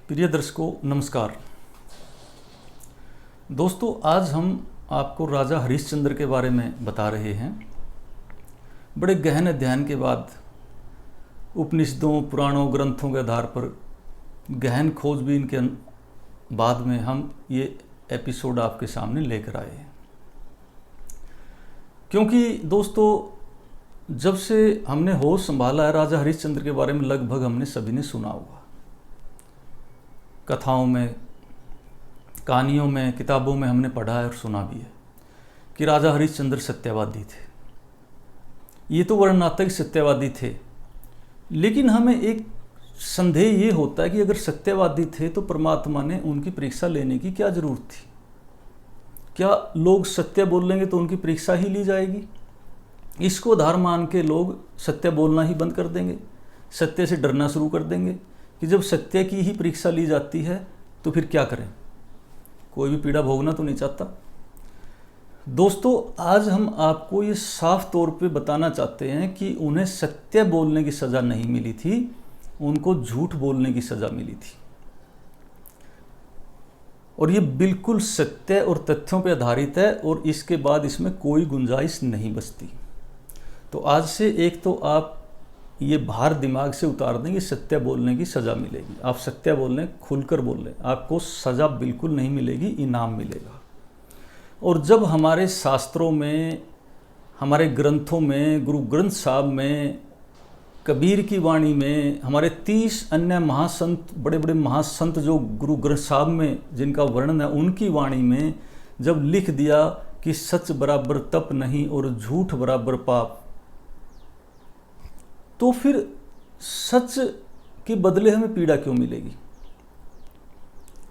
प्रिय दर्शकों नमस्कार। दोस्तों आज हम आपको राजा हरिश्चंद्र के बारे में बता रहे हैं। बड़े गहन अध्ययन के बाद उपनिषदों पुराणों ग्रंथों के आधार पर गहन खोजबीन के बाद में हम ये एपिसोड आपके सामने लेकर आए हैं। क्योंकि दोस्तों जब से हमने होश संभाला है राजा हरिश्चंद्र के बारे में लगभग हमने सभी ने सुना होगा। कथाओं में, कहानियों में, किताबों में हमने पढ़ा है और सुना भी है कि राजा हरिश्चंद्र सत्यवादी थे। ये तो वर्णनात्मक सत्यवादी थे, लेकिन हमें एक संदेह ये होता है कि अगर सत्यवादी थे तो परमात्मा ने उनकी परीक्षा लेने की क्या जरूरत थी? क्या लोग सत्य बोलेंगे तो उनकी परीक्षा ही ली जाएगी? इसको आधार मान के लोग सत्य बोलना ही बंद कर देंगे, सत्य से डरना शुरू कर देंगे कि जब सत्य की ही परीक्षा ली जाती है तो फिर क्या करें? कोई भी पीड़ा भोगना तो नहीं चाहता। दोस्तों आज हम आपको ये साफ तौर पे बताना चाहते हैं कि उन्हें सत्य बोलने की सज़ा नहीं मिली थी, उनको झूठ बोलने की सज़ा मिली थी। और ये बिल्कुल सत्य और तथ्यों पे आधारित है और इसके बाद इसमें कोई गुंजाइश नहीं बचती। तो आज से एक तो आप ये भार दिमाग से उतार दें कि सत्य बोलने की सज़ा मिलेगी। आप सत्य बोलें, खुलकर बोलें, आपको सज़ा बिल्कुल नहीं मिलेगी, इनाम मिलेगा। और जब हमारे शास्त्रों में, हमारे ग्रंथों में, गुरु ग्रंथ साहब में, कबीर की वाणी में, हमारे 30 अन्य महासंत, बड़े बड़े महासंत जो गुरु ग्रंथ साहब में जिनका वर्णन है, उनकी वाणी में जब लिख दिया कि सच बराबर तप नहीं और झूठ बराबर पाप, तो फिर सच के बदले हमें पीड़ा क्यों मिलेगी?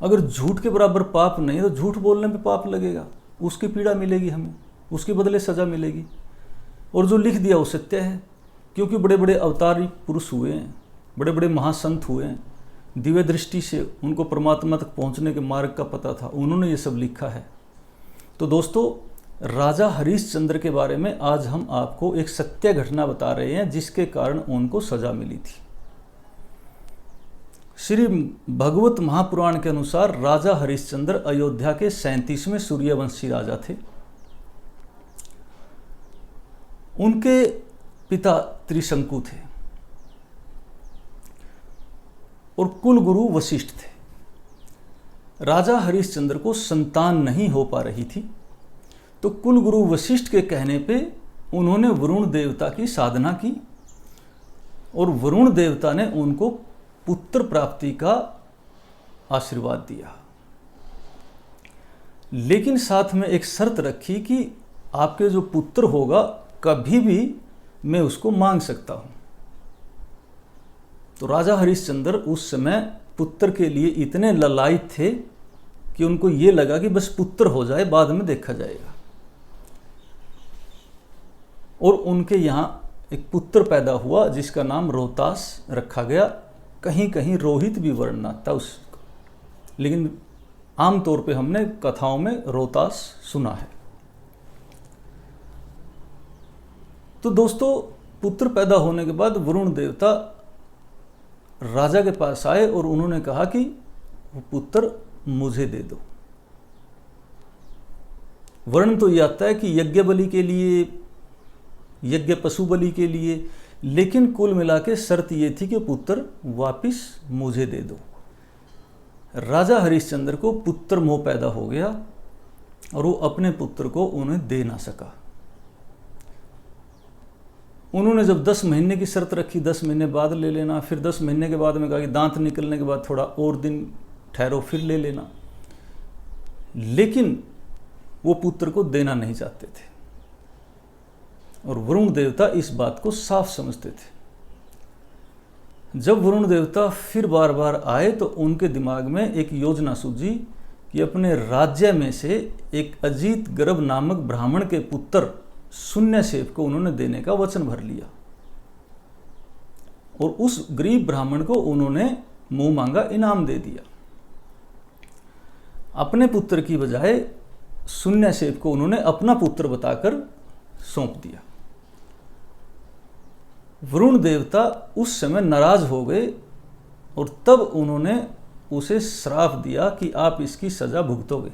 अगर झूठ के बराबर पाप नहीं तो झूठ बोलने पे पाप लगेगा, उसकी पीड़ा मिलेगी हमें, उसके बदले सज़ा मिलेगी। और जो लिख दिया वो सत्य है, क्योंकि बड़े बड़े अवतारी पुरुष हुए हैं, बड़े बड़े महासंत हुए हैं, दिव्य दृष्टि से उनको परमात्मा तक पहुंचने के मार्ग का पता था, उन्होंने ये सब लिखा है। तो दोस्तों राजा हरिश्चंद्र के बारे में आज हम आपको एक सत्य घटना बता रहे हैं जिसके कारण उनको सजा मिली थी। श्री भगवत महापुराण के अनुसार राजा हरिश्चंद्र अयोध्या के 37वें सूर्यवंशी राजा थे। उनके पिता त्रिशंकु थे और कुल गुरु वशिष्ठ थे। राजा हरिश्चंद्र को संतान नहीं हो पा रही थी, तो कुल गुरु वशिष्ठ के कहने पे उन्होंने वरुण देवता की साधना की और वरुण देवता ने उनको पुत्र प्राप्ति का आशीर्वाद दिया। लेकिन साथ में एक शर्त रखी कि आपके जो पुत्र होगा कभी भी मैं उसको मांग सकता हूं। तो राजा हरिश्चंद्र उस समय पुत्र के लिए इतने ललायित थे कि उनको ये लगा कि बस पुत्र हो जाए, बाद में देखा जाएगा। और उनके यहाँ एक पुत्र पैदा हुआ जिसका नाम रोहतास रखा गया। कहीं कहीं रोहित भी वर्णना था उसका, लेकिन आमतौर पे हमने कथाओं में रोहतास सुना है। तो दोस्तों पुत्र पैदा होने के बाद वरुण देवता राजा के पास आए और उन्होंने कहा कि वो पुत्र मुझे दे दो। वर्ण तो ये आता है कि यज्ञ बलि के लिए, यज्ञ पशु बलि के लिए, लेकिन कुल मिला के शर्त ये थी कि पुत्र वापिस मुझे दे दो। राजा हरिश्चंद्र को पुत्र मोह पैदा हो गया और वो अपने पुत्र को उन्हें दे ना सका। उन्होंने जब 10 महीने की शर्त रखी, 10 महीने बाद ले लेना, फिर 10 महीने के बाद में कहा कि दांत निकलने के बाद थोड़ा और दिन ठहरो फिर ले लेना, लेकिन वो पुत्र को देना नहीं चाहते थे। और वरुण देवता इस बात को साफ समझते थे। जब वरुण देवता फिर बार बार आए तो उनके दिमाग में एक योजना सूझी कि अपने राज्य में से एक अजीत गर्भ नामक ब्राह्मण के पुत्र शून्यसेन को उन्होंने देने का वचन भर लिया और उस गरीब ब्राह्मण को उन्होंने मुंह मांगा इनाम दे दिया। अपने पुत्र की बजाय शून्यसेन को उन्होंने अपना पुत्र बताकर सौंप दिया। वरुण देवता उस समय नाराज हो गए और तब उन्होंने उसे श्राप दिया कि आप इसकी सजा भुगतोगे।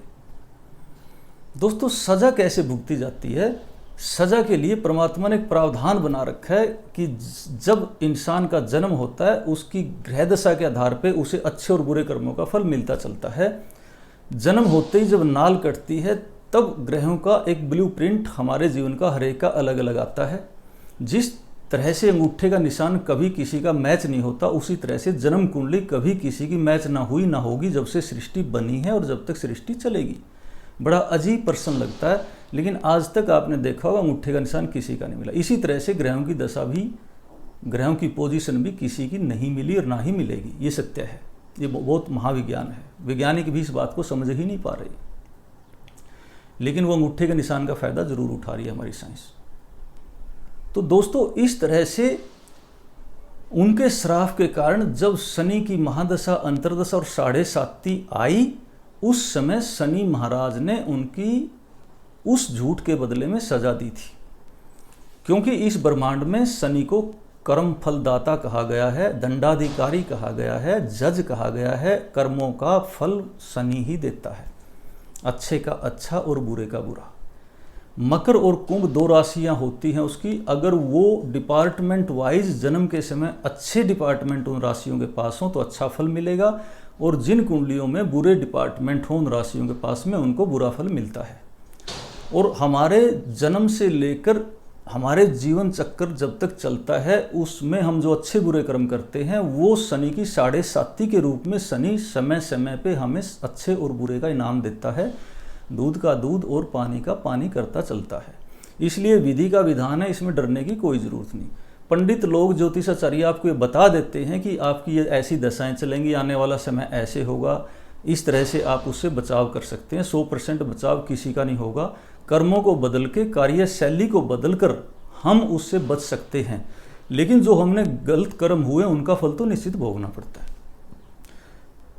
दोस्तों, सजा कैसे भुगती जाती है? सजा के लिए परमात्मा ने एक प्रावधान बना रखा है कि जब इंसान का जन्म होता है उसकी ग्रह दशा के आधार पे उसे अच्छे और बुरे कर्मों का फल मिलता चलता है। जन्म होते ही जब नाल कटती है तब ग्रहों का एक ब्लूप्रिंट हमारे जीवन का हर एक का अलग अलग आता है। जिस तरह से अंगूठे का निशान कभी किसी का मैच नहीं होता, उसी तरह से जन्म कुंडली कभी किसी की मैच ना हुई ना होगी जब से सृष्टि बनी है और जब तक सृष्टि चलेगी। बड़ा अजीब प्रश्न लगता है, लेकिन आज तक आपने देखा होगा अंगूठे का निशान किसी का नहीं मिला। इसी तरह से ग्रहों की दशा भी, ग्रहों की पोजीशन भी किसी की नहीं मिली और ना ही मिलेगी। ये सत्य है, ये बहुत महाविज्ञान है। वैज्ञानिक भी इस बात को समझ ही नहीं पा रहे, लेकिन वो अंगूठे के निशान का फायदा जरूर उठा रही है हमारी साइंस। तो दोस्तों, इस तरह से उनके श्राप के कारण जब शनि की महादशा, अंतर्दशा और 7.5 आई, उस समय शनि महाराज ने उनकी उस झूठ के बदले में सजा दी थी। क्योंकि इस ब्रह्मांड में शनि को कर्म फलदाता कहा गया है, दंडाधिकारी कहा गया है, जज कहा गया है। कर्मों का फल शनि ही देता है, अच्छे का अच्छा और बुरे का बुरा। मकर और कुंभ 2 राशियां होती हैं उसकी। अगर वो डिपार्टमेंट वाइज जन्म के समय अच्छे डिपार्टमेंट उन राशियों के पास हों तो अच्छा फल मिलेगा, और जिन कुंडलियों में बुरे डिपार्टमेंट हों उन राशियों के पास में उनको बुरा फल मिलता है। और हमारे जन्म से लेकर हमारे जीवन चक्कर जब तक चलता है उसमें हम जो अच्छे बुरे कर्म करते हैं वो शनि की 7.5 के रूप में शनि समय समय पे हमें अच्छे और बुरे का इनाम देता है। दूध का दूध और पानी का पानी करता चलता है। इसलिए विधि का विधान है, इसमें डरने की कोई ज़रूरत नहीं। पंडित लोग, ज्योतिषाचार्य आपको ये बता देते हैं कि आपकी ये ऐसी दशाएं चलेंगी, आने वाला समय ऐसे होगा, इस तरह से आप उससे बचाव कर सकते हैं। 100% बचाव किसी का नहीं होगा। कर्मों को बदल के, कार्यशैली को बदल कर हम उससे बच सकते हैं, लेकिन जो हमने गलत कर्म हुए उनका फल तो निश्चित भोगना पड़ता है।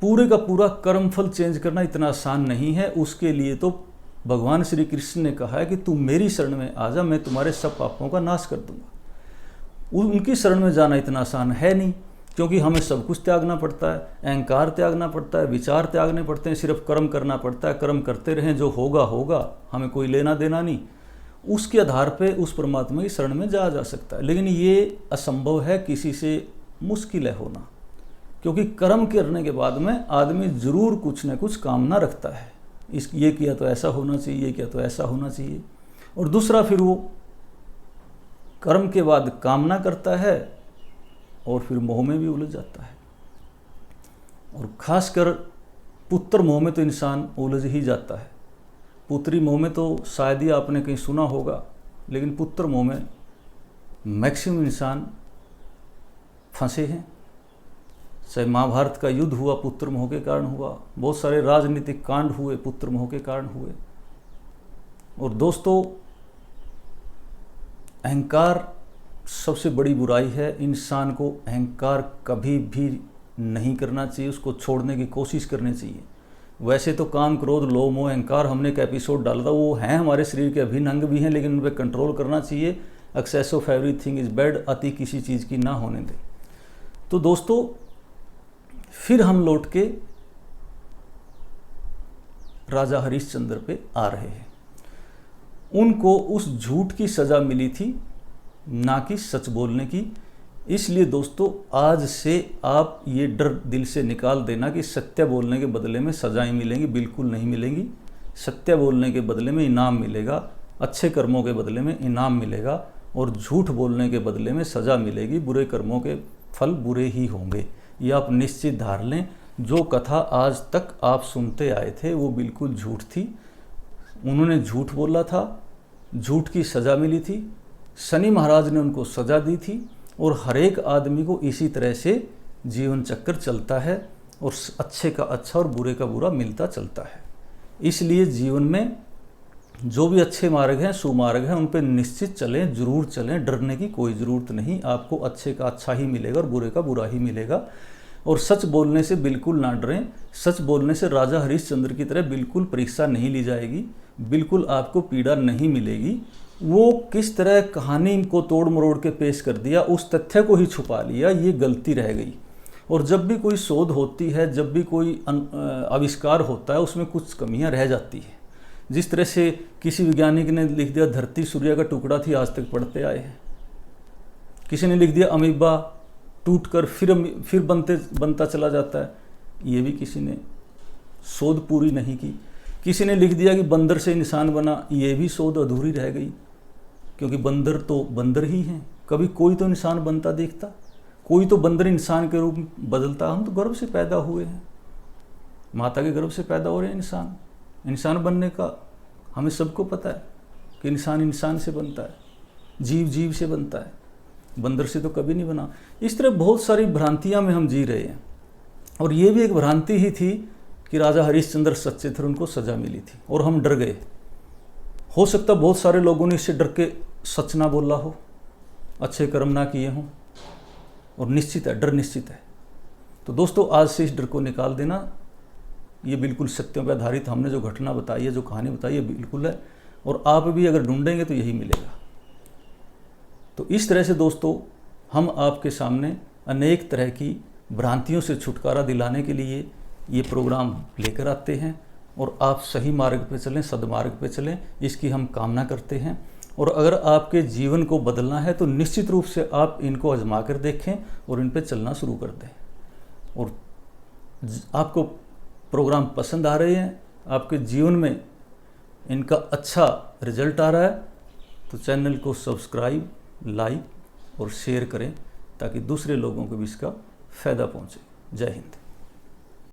पूरे का पूरा कर्म फल चेंज करना इतना आसान नहीं है। उसके लिए तो भगवान श्री कृष्ण ने कहा है कि तू मेरी शरण में आ जा, मैं तुम्हारे सब पापों का नाश कर दूंगा। उनकी शरण में जाना इतना आसान है नहीं, क्योंकि हमें सब कुछ त्यागना पड़ता है। अहंकार त्यागना पड़ता है, विचार त्यागने पड़ते हैं, सिर्फ कर्म करना पड़ता है। कर्म करते रहें, जो होगा होगा, हमें कोई लेना देना नहीं। उसके आधार पे उस परमात्मा की शरण में जाया जा सकता है, लेकिन ये असंभव है, किसी से मुश्किल है होना। क्योंकि कर्म करने के बाद में आदमी जरूर कुछ न कुछ कामना रखता है, ये किया तो ऐसा होना चाहिए, ये किया तो ऐसा होना चाहिए। और दूसरा, फिर वो कर्म के बाद कामना करता है और फिर मोह में भी उलझ जाता है। और खासकर पुत्र मोह में तो इंसान उलझ ही जाता है। पुत्री मोह में तो शायद ही आपने कहीं सुना होगा, लेकिन पुत्र मोह में मैक्सिमम इंसान फंसे हैं। चाहे महाभारत का युद्ध हुआ पुत्र मोह के कारण हुआ, बहुत सारे राजनीतिक कांड हुए पुत्र मोह के कारण हुए। और दोस्तों, अहंकार सबसे बड़ी बुराई है। इंसान को अहंकार कभी भी नहीं करना चाहिए, उसको छोड़ने की कोशिश करनी चाहिए। वैसे तो काम, क्रोध, लोभ, मोह, अहंकार हमने एक एपिसोड डाला था, वो हैं हमारे शरीर के अभिन्न अंग भी हैं, लेकिन उन पर कंट्रोल करना चाहिए। Excess of everything is bad, अति किसी चीज़ की ना होने दें। तो दोस्तों, फिर हम लौट के राजा हरिश्चंद्र पे आ रहे हैं। उनको उस झूठ की सजा मिली थी, ना कि सच बोलने की। इसलिए दोस्तों, आज से आप ये डर दिल से निकाल देना कि सत्य बोलने के बदले में सजाएं मिलेंगी, बिल्कुल नहीं मिलेंगी। सत्य बोलने के बदले में इनाम मिलेगा, अच्छे कर्मों के बदले में इनाम मिलेगा, और झूठ बोलने के बदले में सजा मिलेगी। बुरे कर्मों के फल बुरे ही होंगे, ये आप निश्चित धार लें। जो कथा आज तक आप सुनते आए थे वो बिल्कुल झूठ थी। उन्होंने झूठ बोला था, झूठ की सजा मिली थी, शनि महाराज ने उनको सजा दी थी। और हर एक आदमी को इसी तरह से जीवन चक्र चलता है, और अच्छे का अच्छा और बुरे का बुरा मिलता चलता है। इसलिए जीवन में जो भी अच्छे मार्ग हैं, सुमार्ग हैं, उन पर निश्चित चलें, जरूर चलें। डरने की कोई ज़रूरत नहीं। आपको अच्छे का अच्छा ही मिलेगा और बुरे का बुरा ही मिलेगा। और सच बोलने से बिल्कुल ना डरें। सच बोलने से राजा हरिश्चंद्र की तरह बिल्कुल परीक्षा नहीं ली जाएगी, बिल्कुल आपको पीड़ा नहीं मिलेगी। वो किस तरह कहानी को तोड़ मरोड़ के पेश कर दिया, उस तथ्य को ही छुपा लिया, ये गलती रह गई। और जब भी कोई शोध होती है, जब भी कोई आविष्कार होता है, उसमें कुछ कमियां रह जाती हैं। जिस तरह से किसी वैज्ञानिक ने लिख दिया धरती सूर्य का टुकड़ा थी, आज तक पढ़ते आए हैं। किसी ने लिख दिया अमीबा टूटकर फिर बनता चला जाता है, ये भी किसी ने शोध पूरी नहीं की। किसी ने लिख दिया कि बंदर से इंसान बना, ये भी शोध अधूरी रह गई, क्योंकि बंदर तो बंदर ही हैं। कभी कोई तो इंसान बनता देखता, कोई तो बंदर इंसान के रूप में बदलता। हम तो गर्भ से पैदा हुए हैं, माता के गर्भ से पैदा हो रहे हैं। इंसान बनने का हमें सबको पता है कि इंसान से बनता है, जीव से बनता है, बंदर से तो कभी नहीं बना। इस तरह बहुत सारी भ्रांतियां में हम जी रहे हैं। और ये भी एक भ्रांति ही थी कि राजा हरिश्चंद्र सच्चे थे, उनको सजा मिली थी और हम डर गए। हो सकता बहुत सारे लोगों ने इससे डर के सच ना बोला हो, अच्छे कर्म ना किए हों, और निश्चित है, डर निश्चित है। तो दोस्तों, आज से इस डर को निकाल देना। ये बिल्कुल सत्यों पर आधारित हमने जो घटना बताई है, जो कहानी बताई है, बिल्कुल है। और आप भी अगर ढूंढेंगे तो यही मिलेगा। तो इस तरह से दोस्तों, हम आपके सामने अनेक तरह की भ्रांतियों से छुटकारा दिलाने के लिए ये प्रोग्राम लेकर आते हैं, और आप सही मार्ग पे चलें, सद्मार्ग पे चलें, इसकी हम कामना करते हैं। और अगर आपके जीवन को बदलना है तो निश्चित रूप से आप इनको आजमा कर देखें और इन पे चलना शुरू कर दें। और आपको प्रोग्राम पसंद आ रहे हैं, आपके जीवन में इनका अच्छा रिजल्ट आ रहा है, तो चैनल को सब्सक्राइब, लाइक और शेयर करें, ताकि दूसरे लोगों को भी इसका फ़ायदा पहुंचे। जय हिंद।